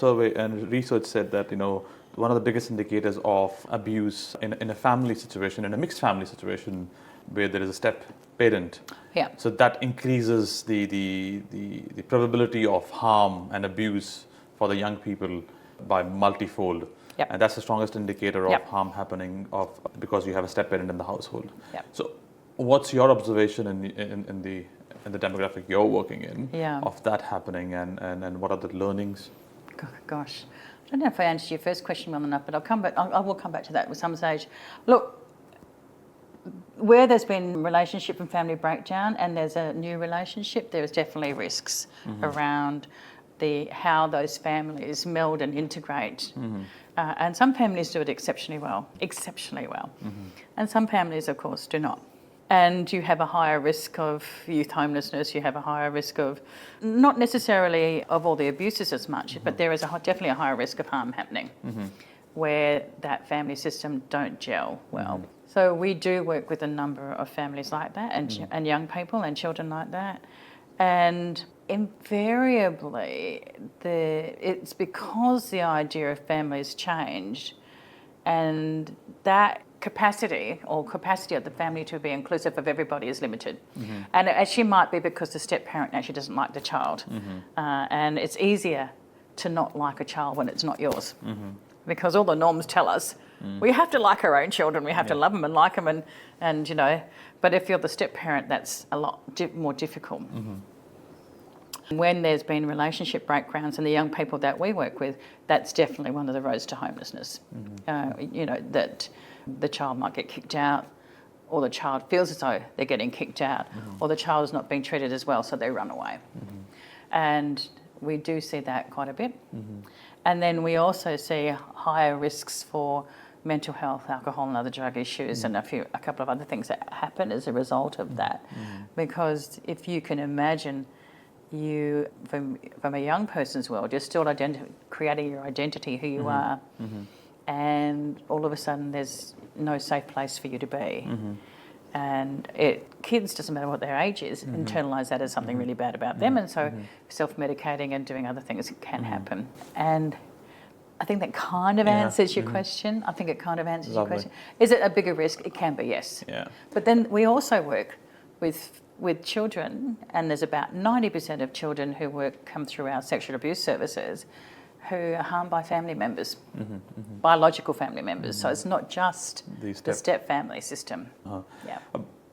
survey and research said that, one of the biggest indicators of abuse in a family situation, in a mixed family situation, where there is a step parent. Yeah. So that increases the probability of harm and abuse for the young people by multifold. Yep. And that's the strongest indicator of Yep. harm happening because you have a step parent in the household. Yep. So what's your observation in the demographic you're working in of that happening, and what are the learnings? Gosh, I don't know if I answered your first question well enough, but I will come back to that at some stage. Look, where there's been relationship and family breakdown and there's a new relationship, there is definitely risks around how those families meld and integrate. And some families do it exceptionally well. And some families, of course, do not. And you have a higher risk of youth homelessness, you have a higher risk of, not necessarily of all the abuses as much, but there is definitely a higher risk of harm happening where that family system don't gel well. So we do work with a number of families like that and young people and children like that. And invariably, it's because the idea of families changed and that capacity of the family to be inclusive of everybody is limited. And it actually might be because the step parent actually doesn't like the child. And it's easier to not like a child when it's not yours. Because all the norms tell us we have to like our own children, we have to love them and like them, and but if you're the step parent, that's a lot more difficult. When there's been relationship breakdowns and the young people that we work with, that's definitely one of the roads to homelessness. That the child might get kicked out, or the child feels as though they're getting kicked out, or the child is not being treated as well, so they run away. And we do see that quite a bit. And then we also see higher risks for mental health, alcohol and other drug issues, and a couple of other things that happen as a result of that. Because if you can imagine, from a young person's world, you're still creating your identity, who you are, and all of a sudden there's no safe place for you to be. And kids, doesn't matter what their age is, internalise that as something really bad about them, and so self-medicating and doing other things can happen. And I think that kind of answers your question. I think it kind of answers your question. Is it a bigger risk? It can be, yes. But then we also work with children, and there's about 90% of children who come through our sexual abuse services who are harmed by family members, biological family members. So it's not just the step family system.